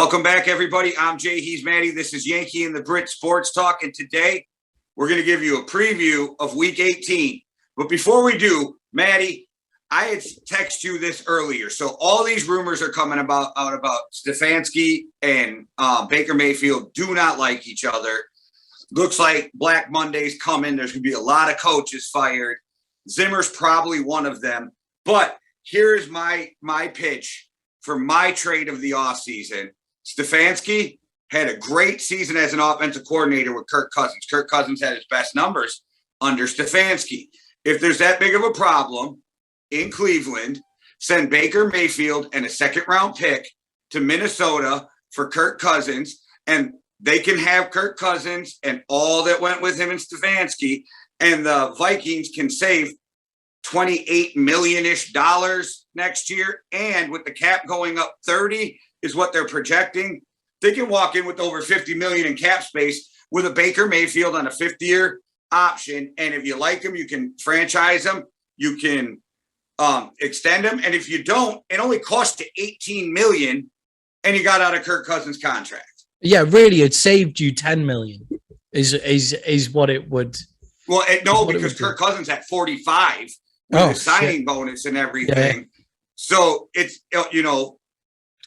Welcome back, everybody. I'm Jay. He's Maddie. This is Yankee and the Brit Sports Talk. And today we're going to give you a preview of Week 18. But before we do, Maddie, I had texted you this earlier. So all these rumors are coming out about Stefanski and Baker Mayfield do not like each other. Looks like Black Monday's coming. There's going to be a lot of coaches fired. Zimmer's probably one of them. But here's my pitch for my trade of the offseason. Stefanski had a great season as an offensive coordinator with Kirk Cousins. Kirk Cousins had his best numbers under Stefanski. If there's that big of a problem in Cleveland, send Baker Mayfield and a second-round pick to Minnesota for Kirk Cousins, and they can have Kirk Cousins and all that went with him and Stefanski, and the Vikings can save $28 million-ish next year. And with the cap going up 30 is what they're projecting, they can walk in with over $50 million in cap space with a Baker Mayfield on a fifth-year option. And if you like him, you can franchise him. You can extend him. And if you don't, it only costs you $18 million, and you got out of Kirk Cousins' contract. Yeah, really, it saved you $10 million. Is what it would. Well, no, because Kirk Cousins at 45 with his signing bonus and everything. Yeah. So it's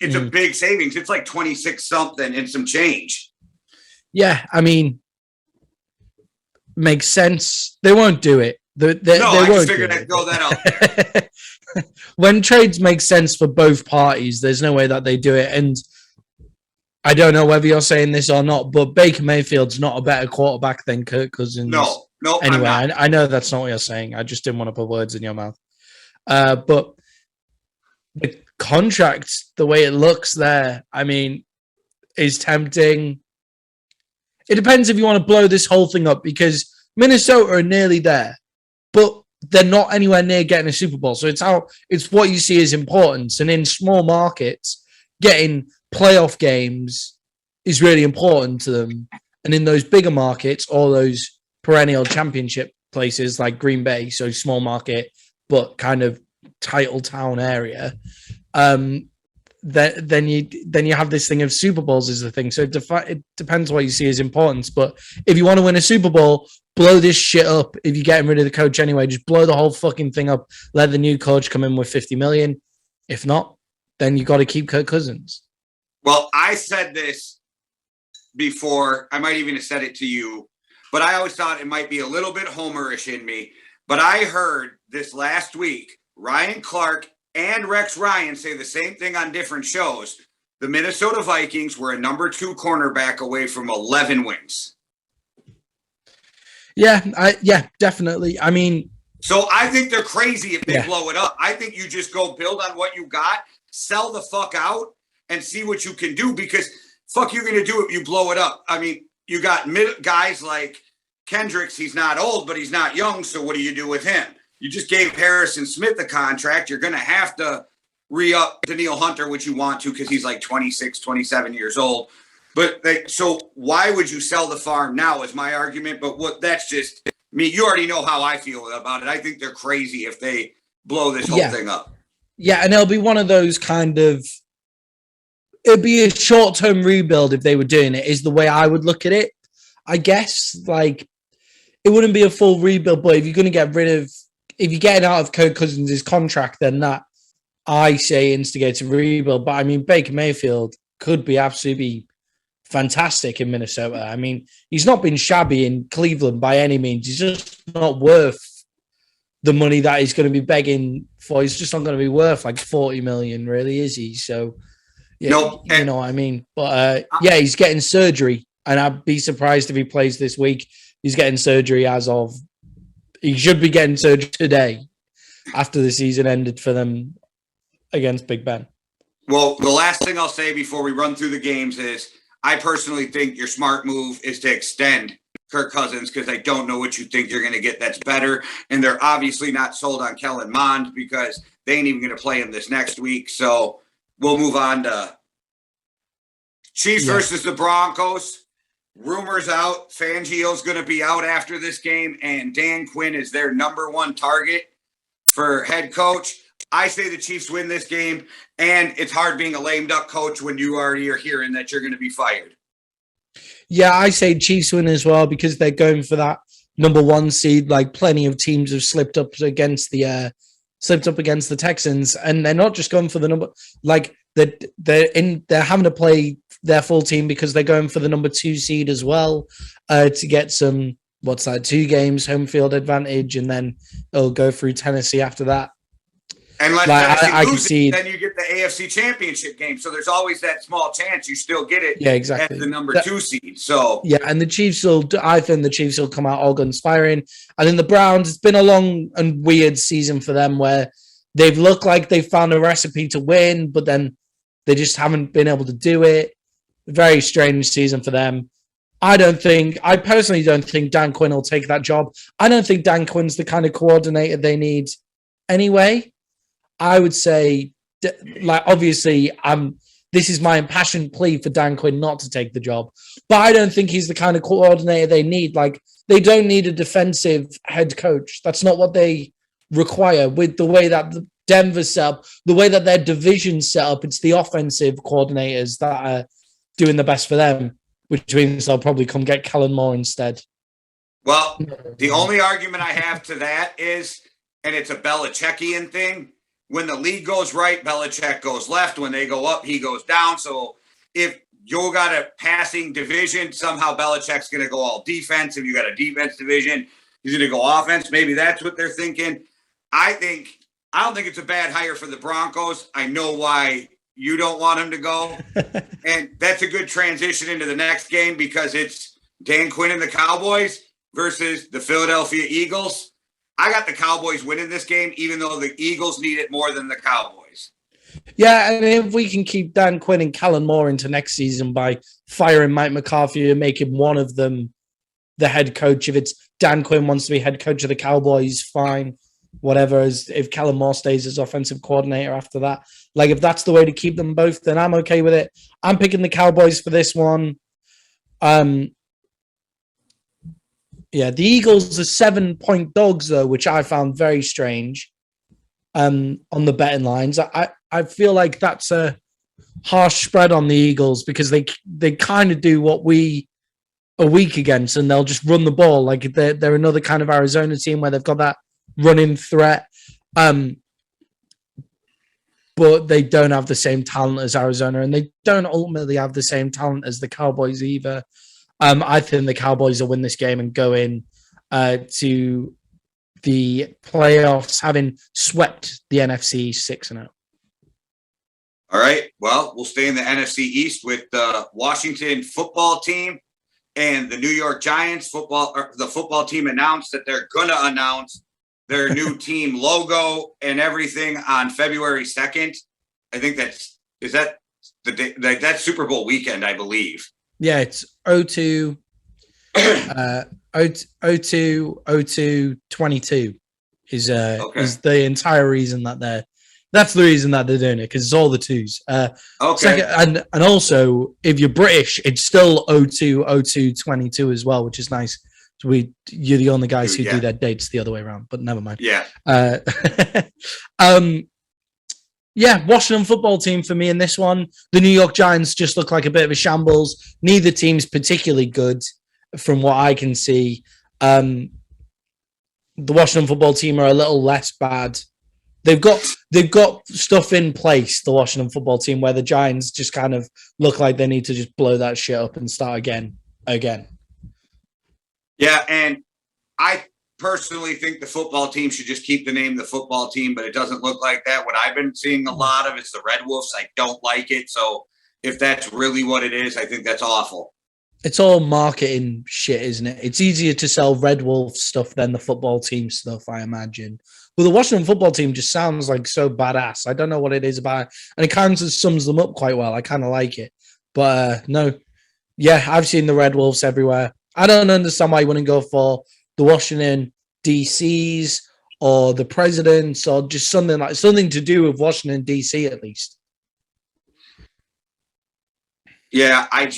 it's a big savings. It's like 26 something and some change. Yeah, I mean, makes sense. They won't do it. I just figured I'd throw that out there. When trades make sense for both parties, there's no way that they do it. And I don't know whether you're saying this or not, but Baker Mayfield's not a better quarterback than Kirk Cousins. No. Anyway, I know that's not what you're saying. I just didn't want to put words in your mouth. But the contract, the way it looks there, I mean, is tempting. It depends if you want to blow this whole thing up, because Minnesota are nearly there, but they're not anywhere near getting a Super Bowl. So it's what you see as importance. And in small markets, getting playoff games is really important to them. And in those bigger markets, all those perennial championship places like Green Bay, so small market, but kind of title town area, then you have this thing of Super Bowls is the thing. So it depends what you see as importance. But if you want to win a Super Bowl, blow this shit up. If you're getting rid of the coach anyway, just blow the whole fucking thing up. Let the new coach come in with $50 million. If not, then you got to keep Kirk Cousins. Well, I said this before. I might even have said it to you, but I always thought it might be a little bit homerish in me. But I heard this last week, Ryan Clark and Rex Ryan say the same thing on different shows. The Minnesota Vikings were a number 2 cornerback away from 11 wins. Yeah, definitely. I mean, so I think they're crazy if they blow it up. I think you just go build on what you got, sell the fuck out, and see what you can do, because fuck you're going to do if you blow it up. I mean, you got guys like Kendricks. He's not old, but he's not young. So what do you do with him? You just gave Harrison Smith a contract. You're going to have to re-up Daniil Hunter, which you want to, because he's like 26, 27 years old. But so why would you sell the farm now is my argument. But that's just me. You already know how I feel about it. I think they're crazy if they blow this whole thing up. Yeah, and it'll be one of those kind of, it'd be a short-term rebuild if they were doing it, is the way I would look at it. I guess, like, it wouldn't be a full rebuild, but if you're going to if you're getting out of Kirk Cousins' contract, then that, I say, instigates a rebuild. But I mean, Baker Mayfield could be absolutely fantastic in Minnesota. I mean, he's not been shabby in Cleveland by any means. He's just not worth the money that he's going to be begging for. He's just not going to be worth like $40 million, really, is he? So, yeah, nope. You know what I mean? But he's getting surgery, and I'd be surprised if he plays this week. He's getting surgery he should be getting surgery today after the season ended for them against Big Ben. Well, the last thing I'll say before we run through the games is I personally think your smart move is to extend Kirk Cousins, because I don't know what you think you're going to get that's better. And they're obviously not sold on Kellen Mond, because they ain't even going to play him this next week. So we'll move on to Chiefs versus the Broncos. Rumors out, Fangio's going to be out after this game, and Dan Quinn is their number 1 target for head coach. I say the Chiefs win this game, and it's hard being a lame duck coach when you already are hearing that you're going to be fired. Yeah, I say Chiefs win as well because they're going for that number one seed. Like plenty of teams have slipped up against the Texans, and they're not just going for the number. Like they're having to play their full team because they're going for the number 2 seed as well to get some 2 games home field advantage, and then it'll go through Tennessee after that. And let Tennessee lose it, then you get the AFC Championship game. So there's always that small chance you still get it. Yeah, exactly. As the number 2 seed. So yeah, and I think the Chiefs will come out all guns firing. And then the Browns, it's been a long and weird season for them where they've looked like they've found a recipe to win, but then they just haven't been able to do it. Very strange season for them. I personally don't think Dan Quinn will take that job. I don't think Dan Quinn's the kind of coordinator they need anyway. I would say, like, obviously, this is my impassioned plea for Dan Quinn not to take the job. But I don't think he's the kind of coordinator they need. Like, they don't need a defensive head coach. That's not what they require. With the way that Denver's set up, the way that their division's set up, it's the offensive coordinators that are doing the best for them, which means they'll probably come get Kellen Moore instead. Well, the only argument I have to that is, and it's a Belichickian thing, when the league goes right, Belichick goes left. When they go up, he goes down. So if you got a passing division, somehow Belichick's going to go all defense. If you got a defense division, he's going to go offense. Maybe that's what they're thinking. I don't think it's a bad hire for the Broncos. I know why you don't want him to go. And that's a good transition into the next game because it's Dan Quinn and the Cowboys versus the Philadelphia Eagles. I got the Cowboys winning this game, even though the Eagles need it more than the Cowboys. Yeah, and if we can keep Dan Quinn and Kellen Moore into next season by firing Mike McCarthy and making one of them the head coach, if it's Dan Quinn wants to be head coach of the Cowboys, fine, whatever. If Kellen Moore stays as offensive coordinator after that, like if that's the way to keep them both, then I'm okay with it. I'm picking the Cowboys for this one. Yeah, the Eagles are 7-point dogs, though, which I found very strange on the betting lines. I feel like that's a harsh spread on the Eagles because they kind of do what we are weak against, and they'll just run the ball. Like they're another kind of Arizona team where they've got that running threat, but they don't have the same talent as Arizona, and they don't ultimately have the same talent as the Cowboys either. I think the Cowboys will win this game and go in to the playoffs having swept the NFC 6-0. All right. Well, we'll stay in the NFC East with the Washington football team and the New York Giants football. The football team announced that they're going to announce their new team logo and everything on February 2nd. I think that's the day, that's Super Bowl weekend, I believe. Yeah, it's 02 22 is the entire reason that's the reason that they're doing it, because it's all the twos. Second, and also if you're British, it's still 02 22 as well, which is nice. So you're the only guys who do their dates the other way around, but never mind. Yeah. Yeah, Washington football team for me in this one. The New York Giants just look like a bit of a shambles. Neither team's particularly good from what I can see. The Washington football team are a little less bad. They've got stuff in place, the Washington football team, where the Giants just kind of look like they need to just blow that shit up and start again. Yeah, and I personally think the football team should just keep the name the football team, but it doesn't look like that. What I've been seeing a lot of is the Red Wolves. I don't like it. So if that's really what it is, I think that's awful. It's all marketing shit, isn't it? It's easier to sell Red Wolf stuff than the football team stuff, I imagine. But the Washington football team just sounds like so badass. I don't know what it is about it. And it kind of sums them up quite well. I kind of like it. But no. Yeah, I've seen the Red Wolves everywhere. I don't understand why you wouldn't go for the Washington DCs or the presidents or just something to do with Washington DC at least. Yeah, I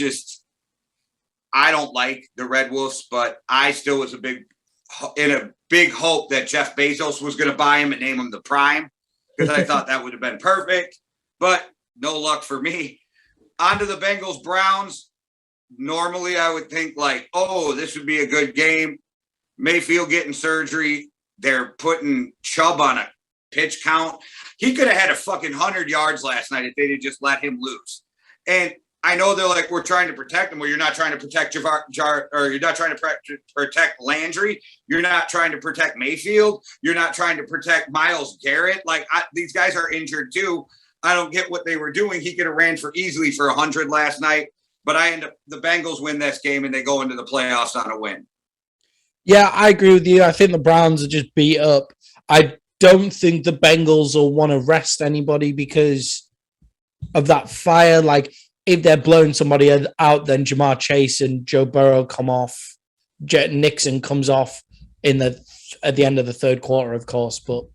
don't like the Red Wolves, but I still was in a big hope that Jeff Bezos was going to buy him and name him the Prime. because I thought that would have been perfect, but no luck for me. On to the Bengals Browns. Normally, I would think like, oh, this would be a good game. Mayfield getting surgery. They're putting Chubb on a pitch count. He could have had a fucking 100 yards last night if they did just let him loose. And I know they're like, we're trying to protect him. Well, you're not trying to protect or you're not trying to protect Landry. You're not trying to protect Mayfield. You're not trying to protect Myles Garrett. Like these guys are injured too. I don't get what they were doing. He could have ran for easily for 100 last night, but the Bengals win this game and they go into the playoffs on a win. Yeah, I agree with you. I think the Browns are just beat up. I don't think the Bengals will want to rest anybody because of that fire. Like, if they're blowing somebody out, then Jamar Chase and Joe Burrow come off. Jet Nixon comes off at the end of the third quarter, of course. But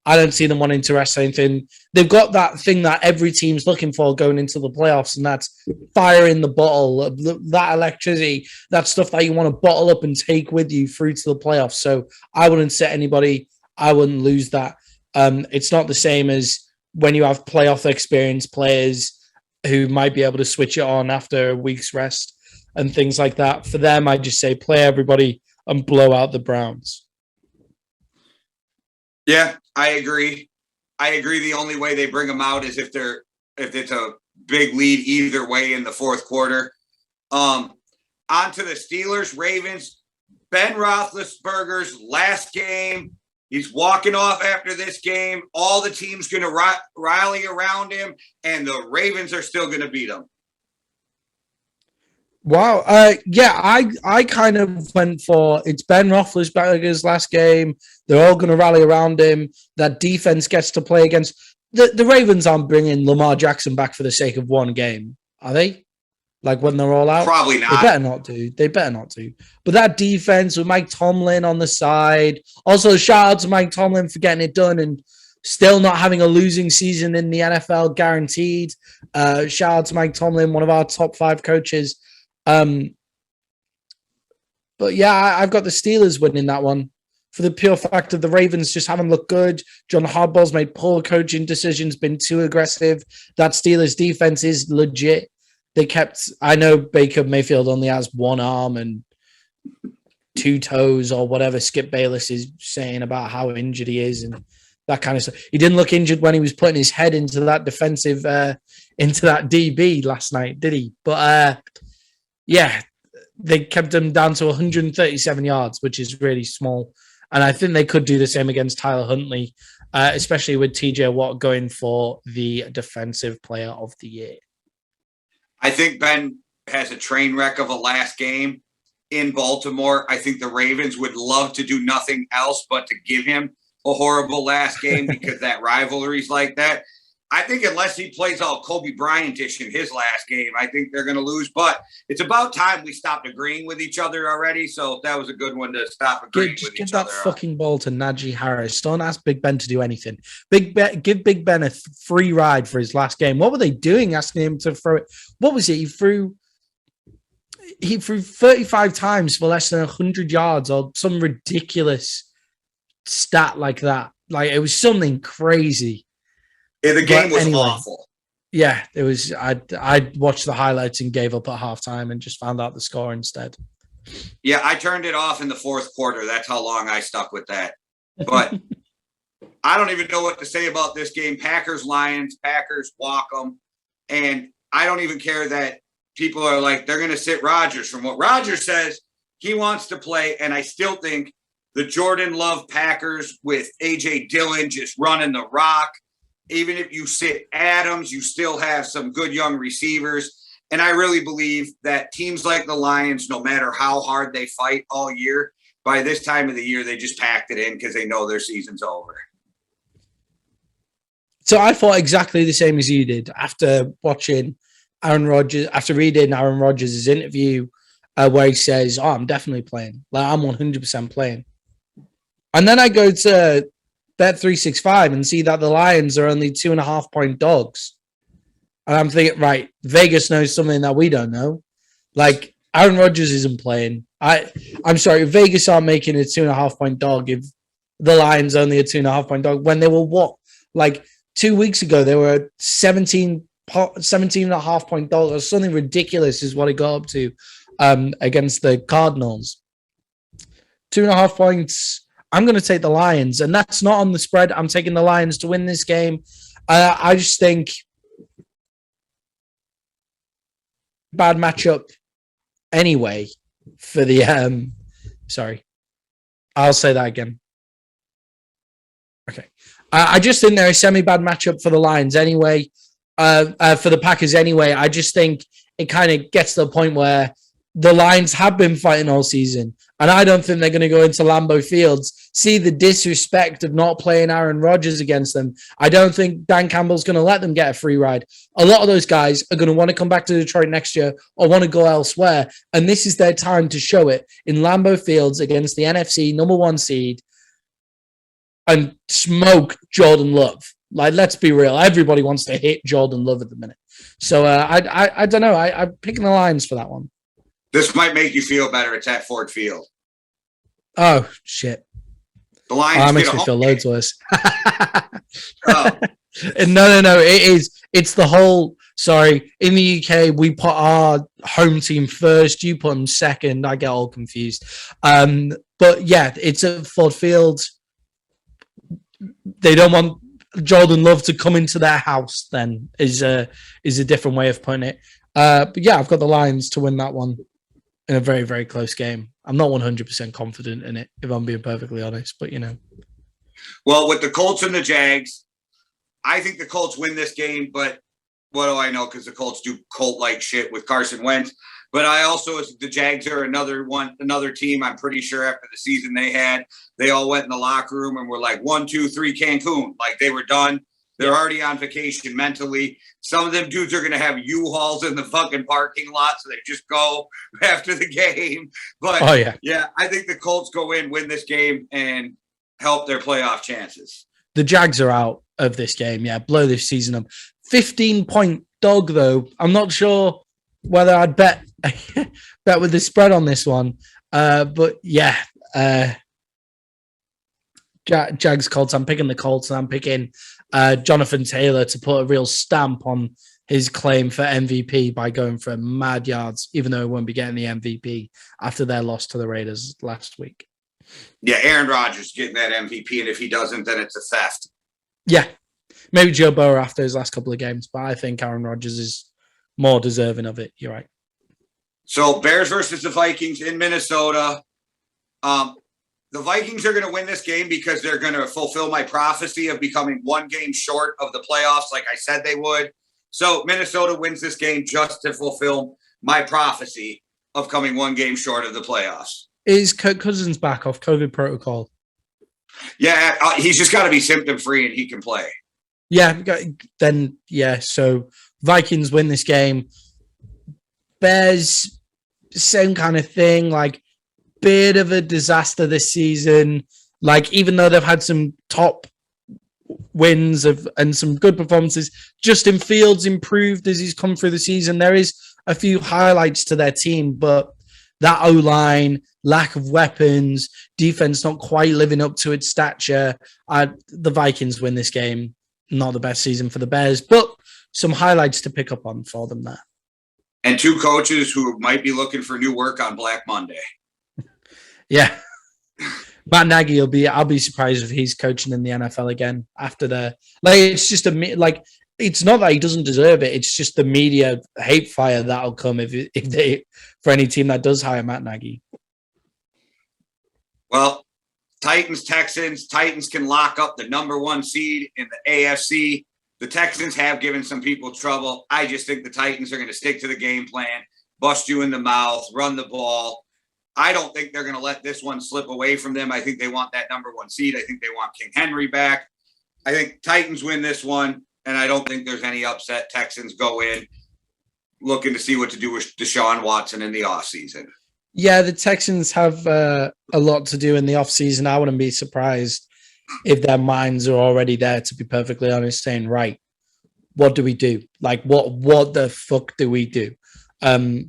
I don't see them wanting to rest anything. They've got that thing that every team's looking for going into the playoffs, and that's fire in the bottle, that electricity, that stuff that you want to bottle up and take with you through to the playoffs. So I wouldn't set anybody. I wouldn't lose that. It's not the same as when you have playoff experienced players who might be able to switch it on after a week's rest and things like that. For them, I just say play everybody and blow out the Browns. Yeah, I agree. The only way they bring them out is if it's a big lead either way in the fourth quarter. On to the Steelers, Ravens. Ben Roethlisberger's last game. He's walking off after this game. All the team's going to rally around him, and the Ravens are still going to beat him. Wow. Yeah, I kind of went for it's Ben Roethlisberger's last game. They're all going to rally around him. That defense gets to play against. The Ravens aren't bringing Lamar Jackson back for the sake of one game, are they? Like when they're all out? Probably not. They better not do. But that defense with Mike Tomlin on the side. Also, shout out to Mike Tomlin for getting it done and still not having a losing season in the NFL, guaranteed. Shout out to Mike Tomlin, one of our top 5 coaches. But yeah, I've got the Steelers winning that one for the pure fact of the Ravens just haven't looked good. John Harbaugh's made poor coaching decisions, been too aggressive. That Steelers defense is legit. I know Baker Mayfield only has one arm and 2 toes or whatever Skip Bayless is saying about how injured he is and that kind of stuff. He didn't look injured when he was putting his head into that defensive, into that DB last night, did he? But yeah, they kept him down to 137 yards, which is really small. And I think they could do the same against Tyler Huntley, especially with TJ Watt going for the defensive player of the year. I think Ben has a train wreck of a last game in Baltimore. I think the Ravens would love to do nothing else but to give him a horrible last game because that rivalry's like that. I think unless he plays all Kobe Bryant-ish in his last game, I think they're going to lose. But it's about time we stopped agreeing with each other already. So that was a good one to stop agreeing with each other. Give that fucking ball to Najee Harris. Don't ask Big Ben to do anything. Give Big Ben a free ride for his last game. What were they doing asking him to throw it? What was it? He threw 35 times for less than 100 yards or some ridiculous stat like that. Like, it was something crazy. Yeah, the game was awful. Yeah, it was. I watched the highlights and gave up at halftime and just found out the score instead. Yeah, I turned it off in the fourth quarter. That's how long I stuck with that. But I don't even know what to say about this game. Packers, Lions, Packers walk them. And I don't even care that people are like, they're going to sit Rodgers. From what Rodgers says, he wants to play. And I still think the Jordan Love Packers with A.J. Dillon just running the rock. Even if you sit Adams, you still have some good young receivers. And I really believe that teams like the Lions, no matter how hard they fight all year, by this time of the year, they just packed it in because they know their season's over. So I thought exactly the same as you did after watching after reading Aaron Rodgers' interview where he says, oh, I'm definitely playing. Like, I'm 100% playing. And then I go to Bet365 and see that the Lions are only 2.5-point dogs. And I'm thinking, right, Vegas knows something that we don't know. Like, Aaron Rodgers isn't playing. I'm sorry, Vegas aren't making a 2.5-point dog if the Lions only a 2.5-point dog when they were what? Like 2 weeks ago, they were 17 and a half point dogs or something ridiculous is what it got up to against the Cardinals. 2.5 points. I'm going to take the Lions, and that's not on the spread. I'm taking the Lions to win this game. I just think bad matchup anyway for the sorry. I'll say that again. Okay. I just think they're a semi-bad matchup for the Lions anyway. For the Packers anyway. I just think it kind of gets to the point where the Lions have been fighting all season. And I don't think they're going to go into Lambeau Fields, see the disrespect of not playing Aaron Rodgers against them. I don't think Dan Campbell's going to let them get a free ride. A lot of those guys are going to want to come back to Detroit next year or want to go elsewhere. And this is their time to show it in Lambeau Fields against the NFC number 1 seed and smoke Jordan Love. Like, let's be real. Everybody wants to hit Jordan Love at the minute. So I don't know. I'm picking the Lions for that one. This might make you feel better. It's at Ford Field. Oh, shit. The Lions that makes me feel loads worse. Oh. No. It is. It's the whole. Sorry. In the UK, we put our home team first. You put them second. I get all confused. But yeah, it's at Ford Field. They don't want Jordan Love to come into their house. Then is a different way of putting it. But yeah, I've got the Lions to win that one in a very, very close game. I'm not 100% confident in it, if I'm being perfectly honest, but Well, with the Colts and the Jags, I think the Colts win this game, but what do I know? Because the Colts do Colt-like shit with Carson Wentz. But I also, the Jags are another team, I'm pretty sure after the season they had, they all went in the locker room and were like, 1, 2, 3, Cancun. Like, they were done. They're already on vacation mentally. Some of them dudes are going to have U-Hauls in the fucking parking lot, so they just go after the game. But, yeah, I think the Colts go in, win this game, and help their playoff chances. The Jags are out of this game, blow this season up. 15-point dog, though. I'm not sure whether I'd bet with the spread on this one. But, yeah, Jags Colts. I'm picking the Colts, and I'm picking Jonathan Taylor to put a real stamp on his claim for MVP by going for mad yards, even though he won't be getting the MVP after their loss to the Raiders last week. Yeah, Aaron Rodgers getting that MVP, and if he doesn't, then it's a theft. Yeah, maybe Joe Burrow after his last couple of games, but I think Aaron Rodgers is more deserving of it. You're right. So Bears versus the Vikings in Minnesota. The Vikings are going to win this game because they're going to fulfill my prophecy of becoming 1 game short of the playoffs, like I said they would. So Minnesota wins this game just to fulfill my prophecy of coming 1 game short of the playoffs. Is Kirk Cousins back off COVID protocol? Yeah, he's just got to be symptom-free and he can play. Yeah, then, so Vikings win this game. Bears, same kind of thing, like, bit of a disaster this season. Like, even though they've had some top wins and some good performances, Justin Fields improved as he's come through the season. There is a few highlights to their team, but that O-line, lack of weapons, defense not quite living up to its stature. The Vikings win this game. Not the best season for the Bears, but some highlights to pick up on for them there. And 2 coaches who might be looking for new work on Black Monday. Yeah. Matt Nagy I'll be surprised if he's coaching in the NFL again after it's just it's not that he doesn't deserve it. It's just the media hate fire that'll come if they, for any team that does hire Matt Nagy. Well, Titans can lock up the number 1 seed in the AFC. The Texans have given some people trouble. I just think the Titans are going to stick to the game plan, bust you in the mouth, run the ball. I don't think they're going to let this one slip away from them. I think they want that number 1 seed. I think they want King Henry back. I think Titans win this one, and I don't think there's any upset. Texans go in looking to see what to do with Deshaun Watson in the offseason. Yeah, the Texans have a lot to do in the offseason. I wouldn't be surprised if their minds are already there, to be perfectly honest, saying, right, what do we do? Like, what the fuck do we do?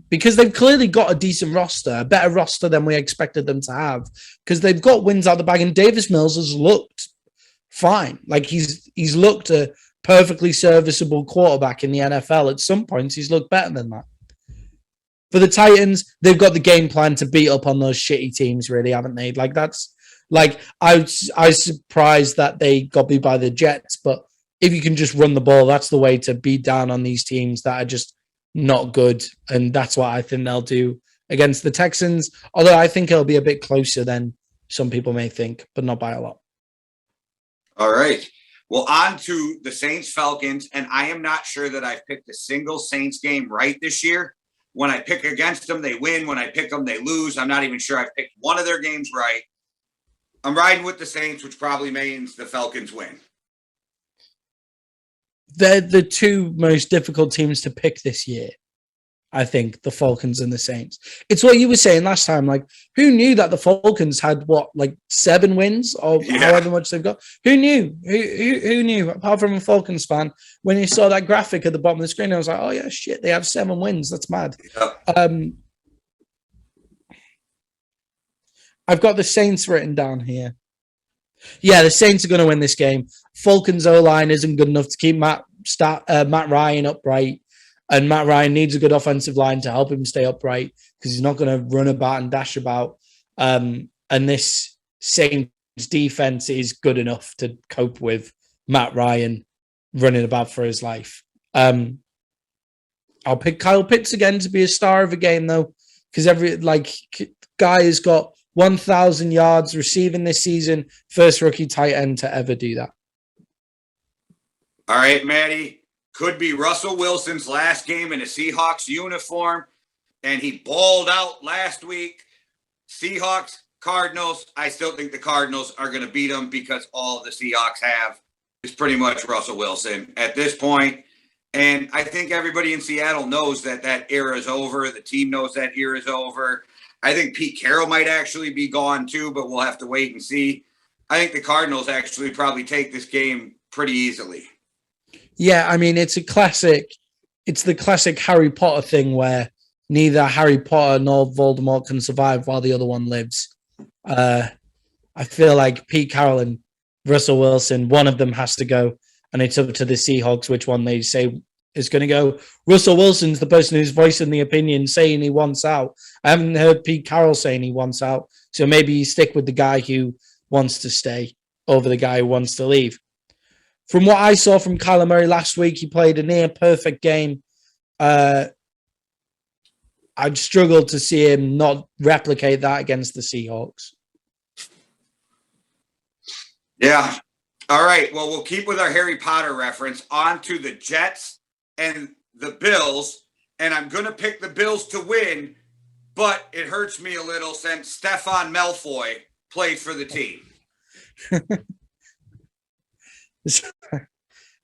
Because they've clearly got a decent roster, a better roster than we expected them to have, because they've got wins out the bag, and Davis Mills has looked fine. Like he's looked a perfectly serviceable quarterback in the NFL. At some points, he's looked better than that. For the Titans, they've got the game plan to beat up on those shitty teams, really, haven't they? Like that's like I was surprised that they got beat by the Jets, but if you can just run the ball, that's the way to beat down on these teams that are just not good, and that's what I think they'll do against the Texans. Although I think it'll be a bit closer than some people may think, but not by a lot. All right. Well, on to the Saints Falcons, and I am not sure that I've picked a single Saints game right this year. When I pick against them, they win. When I pick them, they lose. I'm not even sure I've picked one of their games right. I'm riding with the Saints, which probably means the Falcons win. They're the two most difficult teams to pick this year, I think, the Falcons and the Saints. It's what you were saying last time. Like, who knew that the Falcons had, 7 wins or however much they've got? Who knew? Who knew? Apart from a Falcons fan, when you saw that graphic at the bottom of the screen, I was like, oh, yeah, shit, they have 7 wins. That's mad. Yeah. I've got the Saints written down here. Yeah, the Saints are going to win this game. Falcons O-line isn't good enough to keep Matt Ryan upright, and Matt Ryan needs a good offensive line to help him stay upright because he's not going to run about and dash about. And this Saints defense is good enough to cope with Matt Ryan running about for his life. I'll pick Kyle Pitts again to be a star of a game, though, because every guy has got 1,000 yards receiving this season. First rookie tight end to ever do that. All right, Maddie. Could be Russell Wilson's last game in a Seahawks uniform, and he balled out last week. Seahawks, Cardinals. I still think the Cardinals are going to beat them because all the Seahawks have is pretty much Russell Wilson at this point. And I think everybody in Seattle knows that era is over. The team knows that era is over. I think Pete Carroll might actually be gone too, but we'll have to wait and see. I think the Cardinals actually probably take this game pretty easily. Yeah, I mean, it's the classic Harry Potter thing where neither Harry Potter nor Voldemort can survive while the other one lives. I feel like Pete Carroll and Russell Wilson, one of them has to go, and it's up to the Seahawks which one they say is going to go. Russell Wilson's the person who's voicing the opinion, saying he wants out. I haven't heard Pete Carroll saying he wants out, so maybe you stick with the guy who wants to stay over the guy who wants to leave. From what I saw from Kyler Murray last week, he played a near-perfect game. I'd struggle to see him not replicate that against the Seahawks. Yeah. All right. Well, we'll keep with our Harry Potter reference. On to the Jets and the Bills. And I'm going to pick the Bills to win, but it hurts me a little since Stefan Malfoy plays for the team.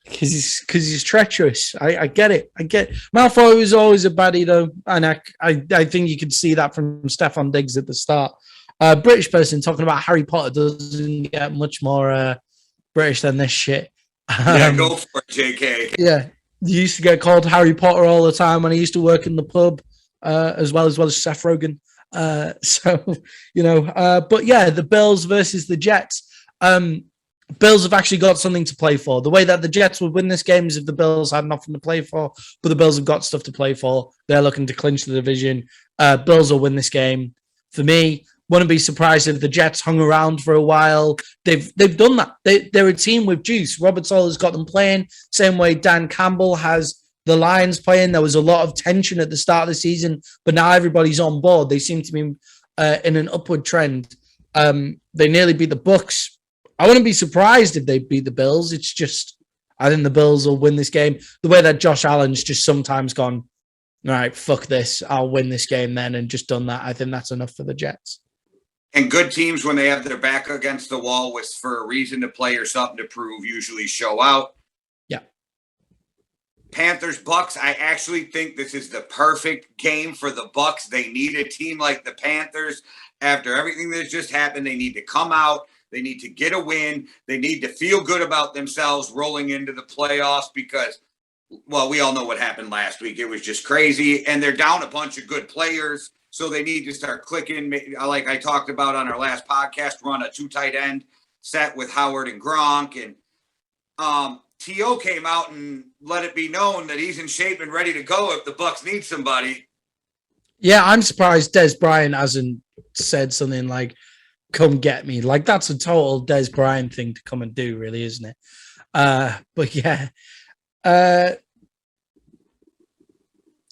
Because he's treacherous. I get it. Malfoy was always a baddie, though, and I think you could see that from Stefan Diggs at the start. British person talking about Harry Potter doesn't get much more British than this shit. Yeah, go for it, JK. Yeah, you used to get called Harry Potter all the time when I used to work in the pub, as well as Seth Rogen. But yeah, the Bills versus the Jets. Bills have actually got something to play for. The way that the Jets would win this game is if the Bills had nothing to play for, but the Bills have got stuff to play for. They're looking to clinch the division. Bills will win this game. For me, wouldn't be surprised if the Jets hung around for a while. They've done that. They're a team with juice. Robert Sala's got them playing. Same way Dan Campbell has the Lions playing. There was a lot of tension at the start of the season, but now everybody's on board. They seem to be in an upward trend. They nearly beat the Bucs. I wouldn't be surprised if they beat the Bills. It's just, I think the Bills will win this game. The way that Josh Allen's just sometimes gone, all right, fuck this. I'll win this game then, and just done that. I think that's enough for the Jets. And good teams, when they have their back against the wall with for a reason to play or something to prove, usually show out. Yeah. Panthers, Bucks. I actually think this is the perfect game for the Bucks. They need a team like the Panthers. After everything that's just happened, they need to come out. They need to get a win. They need to feel good about themselves rolling into the playoffs because, well, we all know what happened last week. It was just crazy. And they're down a bunch of good players, so they need to start clicking. Like I talked about on our last podcast, run a 2 tight end set with Howard and Gronk. And T.O. came out and let it be known that he's in shape and ready to go if the Bucs need somebody. Yeah, I'm surprised Des Bryant hasn't said something like, come get me. Like, that's a total Des Bryant thing to come and do, really, isn't it? But yeah.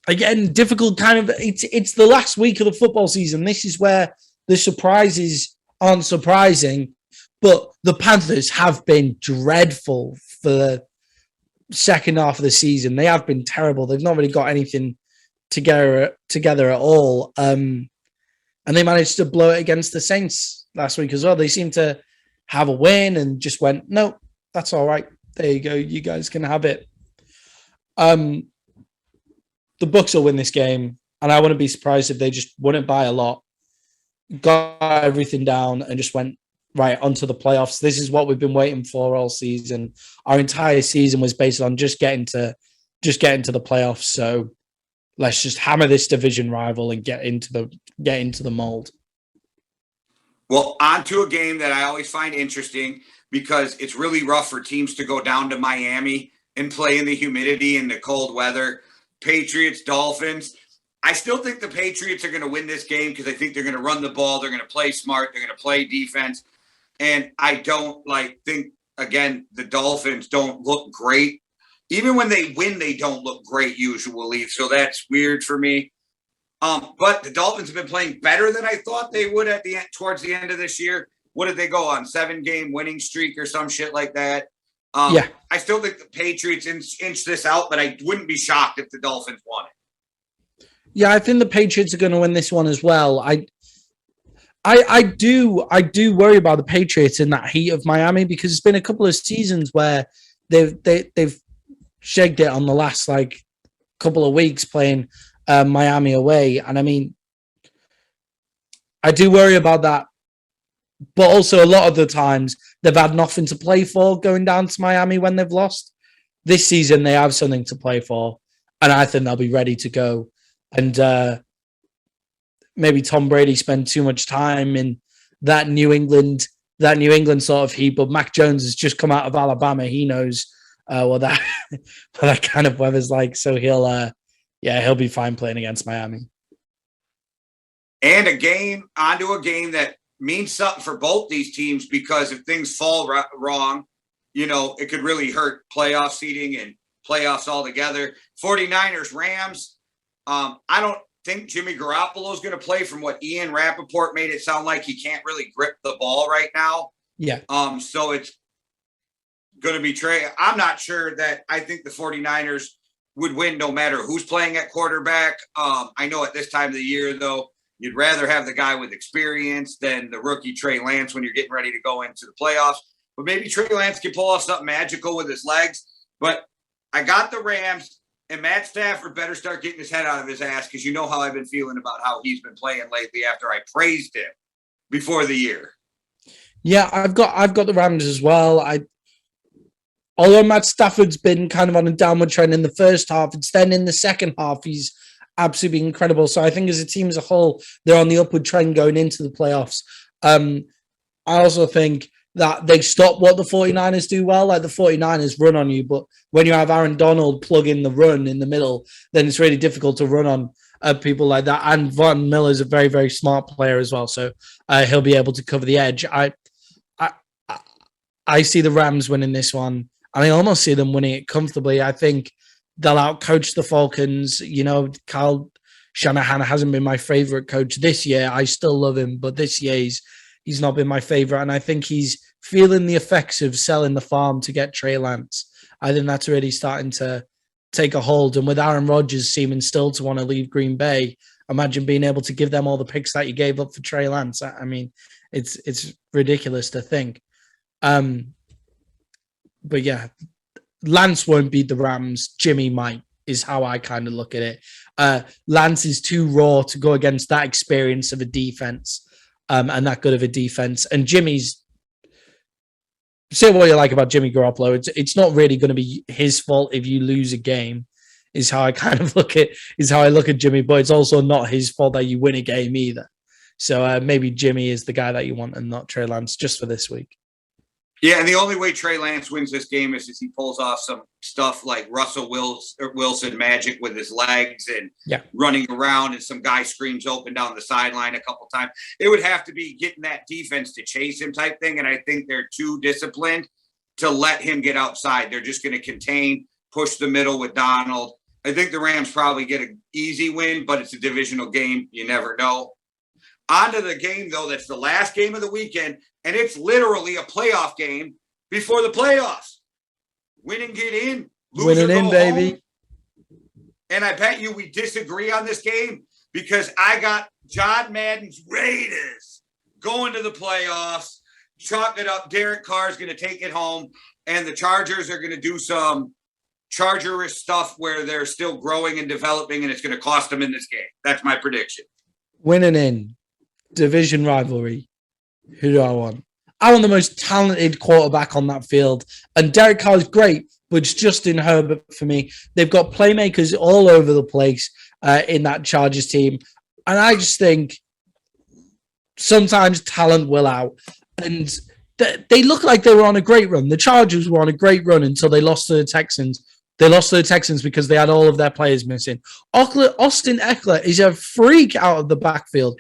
Again, difficult kind of, it's the last week of the football season. This is where the surprises aren't surprising, but the Panthers have been dreadful for the second half of the season. They have been terrible. They've not really got anything together at all. And they managed to blow it against the Saints last week as well. They seemed to have a win and just went, no, that's all right. There you go. You guys can have it. The Bucs will win this game, and I wouldn't be surprised if they just wouldn't buy a lot, got everything down, and just went right onto the playoffs. This is what we've been waiting for all season. Our entire season was based on just getting to the playoffs. So let's just hammer this division rival and get into the mold. Well, on to a game that I always find interesting because it's really rough for teams to go down to Miami and play in the humidity and the cold weather. Patriots, Dolphins. I still think the Patriots are going to win this game because I think they're going to run the ball. They're going to play smart. They're going to play defense. And I don't think, again, the Dolphins don't look great. Even when they win, they don't look great usually. So that's weird for me. But the Dolphins have been playing better than I thought they would at the end, towards the end of this year. What did they go on? 7-game winning streak or some shit like that? Yeah. I still think the Patriots inch this out, but I wouldn't be shocked if the Dolphins won it. Yeah, I think the Patriots are going to win this one as well. I do worry about the Patriots in that heat of Miami because it's been a couple of seasons where they've shagged it on the last couple of weeks playing Miami away, and I mean, I do worry about that. But also a lot of the times they've had nothing to play for going down to Miami when they've lost. This season they have something to play for, and I think they'll be ready to go. And maybe Tom Brady spent too much time in that New England sort of heat. But Mac Jones has just come out of Alabama. He knows what that kind of weather's like. So he'll be fine playing against Miami. And onto a game that means something for both these teams because if things fall wrong, it could really hurt playoff seeding and playoffs altogether. 49ers, Rams. I don't think Jimmy Garoppolo is going to play from what Ian Rappaport made it sound like. He can't really grip the ball right now. Yeah. So it's going to be Trey. I'm not sure that I think the 49ers would win no matter who's playing at quarterback. I know at this time of the year, though, you'd rather have the guy with experience than the rookie Trey Lance when you're getting ready to go into the playoffs. But maybe Trey Lance can pull off something magical with his legs. But I got the Rams, and Matt Stafford better start getting his head out of his ass because you know how I've been feeling about how he's been playing lately after I praised him before the year. Yeah, I've got the Rams as well. Although Matt Stafford's been kind of on a downward trend in the first half, it's then in the second half he's absolutely incredible. So I think as a team as a whole, they're on the upward trend going into the playoffs. I also think that they stop what the 49ers do well. Like the 49ers run on you, but when you have Aaron Donald plug in the run in the middle, then it's really difficult to run on people like that. And Von Miller is a very, very smart player as well. So he'll be able to cover the edge. I see the Rams winning this one. I almost see them winning it comfortably. I think they'll outcoach the Falcons. Kyle Shanahan hasn't been my favorite coach this year. I still love him, but this year he's not been my favorite. And I think he's feeling the effects of selling the farm to get Trey Lance. I think that's really starting to take a hold. And with Aaron Rodgers seeming still to want to leave Green Bay, imagine being able to give them all the picks that you gave up for Trey Lance. I mean, it's ridiculous to think. But yeah, Lance won't beat the Rams. Jimmy might, is how I kind of look at it. Lance is too raw to go against that experience of a defense and that good of a defense. And Jimmy's, say what you like about Jimmy Garoppolo, it's not really going to be his fault if you lose a game, is how I kind of look at Jimmy, but it's also not his fault that you win a game either. So maybe Jimmy is the guy that you want and not Trey Lance just for this week. Yeah, and the only way Trey Lance wins this game is if he pulls off some stuff like Russell Wilson magic with his legs and running around, and some guy screams open down the sideline a couple times. It would have to be getting that defense to chase him type thing, and I think they're too disciplined to let him get outside. They're just going to contain, push the middle with Donald. I think the Rams probably get an easy win, but it's a divisional game. You never know. On to the game, though, that's the last game of the weekend, and it's literally a playoff game before the playoffs. Win and get in. Win and in, baby. Home. And I bet you we disagree on this game because I got John Madden's Raiders going to the playoffs. Chalk it up. Derek Carr's going to take it home, and the Chargers are going to do some Chargerish stuff where they're still growing and developing, and it's going to cost them in this game. That's my prediction. Winning in. Division rivalry. Who do I want? I want the most talented quarterback on that field. And Derek Carr is great, but it's Justin Herbert for me. They've got playmakers all over the place in that Chargers team. And I just think sometimes talent will out. And they look like they were on a great run. The Chargers were on a great run until they lost to the Texans. They lost to the Texans because they had all of their players missing. Austin Eckler is a freak out of the backfield.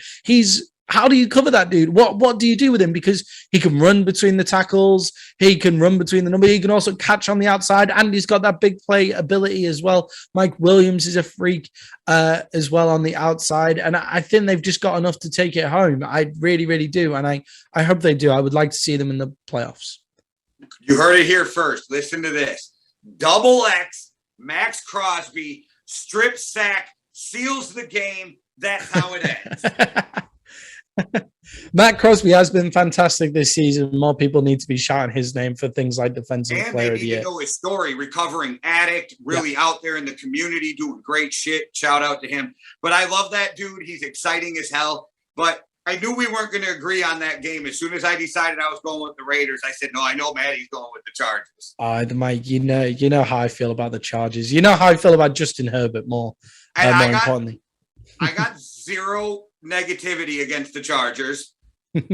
How do you cover that dude? What do you do with him? Because he can run between the tackles. He can run between the numbers. He can also catch on the outside, and he's got that big play ability as well. Mike Williams is a freak as well on the outside, and I think they've just got enough to take it home. I really, really do, and I hope they do. I would like to see them in the playoffs. You heard it here first. Listen to this. Double X, Max Crosby, strip sack, seals the game. That's how it ends. Matt Crosby has been fantastic this season. More people need to be shouting his name for things like defensive player of the year. And they need to know his story. Recovering addict, really out there in the community, doing great shit. Shout out to him. But I love that dude. He's exciting as hell. But I knew we weren't going to agree on that game. As soon as I decided I was going with the Raiders, I said, no, I know Maddie's going with the Chargers. Mike, you know how I feel about the Chargers. You know how I feel about Justin Herbert more importantly. I got zero negativity against the Chargers.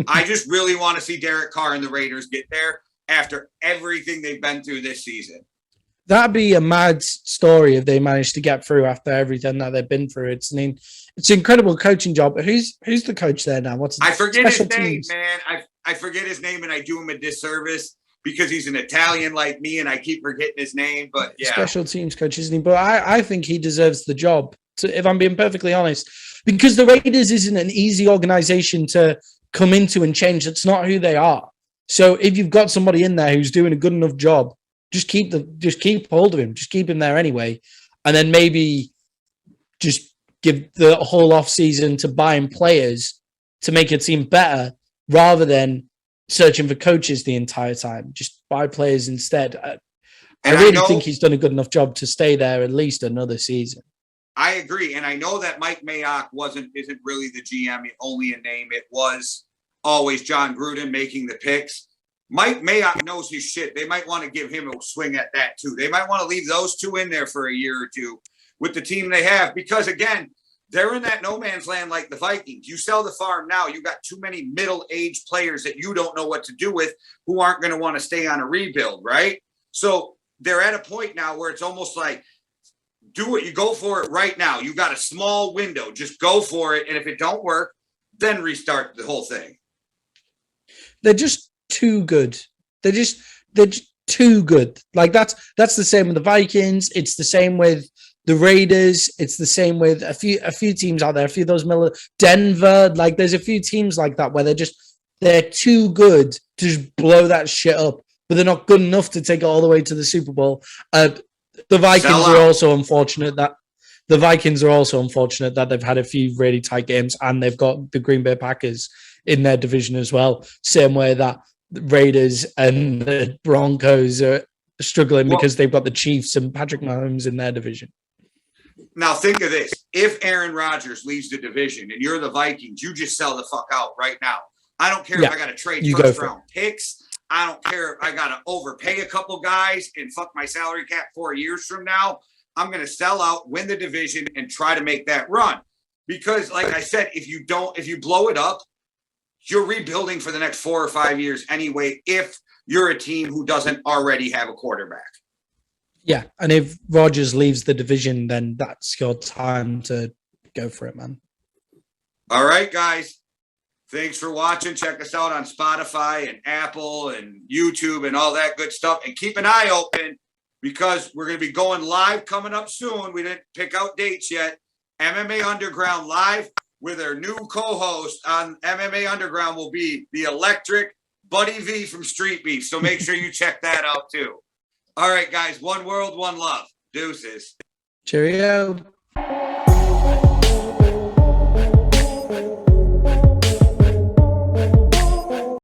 I just really want to see Derek Carr and the Raiders get there after everything they've been through this season. That'd be a mad story if they managed to get through after everything that they've been through. It's an incredible coaching job. But who's the coach there now? I forget his name, man. I forget his name, and I do him a disservice because he's an Italian like me, and I keep forgetting his name. But yeah, special teams coach, isn't he? But I think he deserves the job. If I'm being perfectly honest, because the Raiders isn't an easy organization to come into and change. That's not who they are. So if you've got somebody in there who's doing a good enough job, just keep hold of him. Just keep him there anyway. And then maybe just give the whole off season to buying players to make your team better rather than searching for coaches the entire time. Just buy players instead. I really think he's done a good enough job to stay there at least another season. I agree. And I know that Mike Mayock isn't really the GM, only a name. It was always John Gruden making the picks. Mike Mayock knows his shit. They might want to give him a swing at that too. They might want to leave those two in there for a year or two with the team they have. Because again, they're in that no man's land like the Vikings. You sell the farm now, you got too many middle-aged players that you don't know what to do with who aren't going to want to stay on a rebuild, right? So they're at a point now where it's almost like, do it. You go for it right now. You got a small window. Just go for it. And if it don't work, then restart the whole thing. They're just too good. They're just too good. Like that's the same with the Vikings. It's the same with the Raiders. It's the same with a few teams out there. A few of those Denver. Like there's a few teams like that where they're too good to just blow that shit up, but they're not good enough to take it all the way to the Super Bowl. The Vikings are also unfortunate that they've had a few really tight games, and they've got the Green Bay Packers in their division as well. Same way that the Raiders and the Broncos are struggling because they've got the Chiefs and Patrick Mahomes in their division. Now think of this. If Aaron Rodgers leaves the division and you're the Vikings, you just sell the fuck out right now. I don't care if I got to trade first-round picks. I don't care if I got to overpay a couple guys and fuck my salary cap 4 years from now. I'm going to sell out, win the division, and try to make that run. Because, like I said, if you blow it up, you're rebuilding for the next 4 or 5 years anyway if you're a team who doesn't already have a quarterback. Yeah, and if Rodgers leaves the division, then that's your time to go for it, man. All right, guys. Thanks for watching. Check us out on Spotify and Apple and YouTube and all that good stuff. And keep an eye open because we're going to be going live coming up soon. We didn't pick out dates yet. MMA Underground live with our new co-host on MMA Underground will be the electric Buddy V from Street Beef. So make sure you check that out too. All right, guys. One world, one love. Deuces. Cheerio.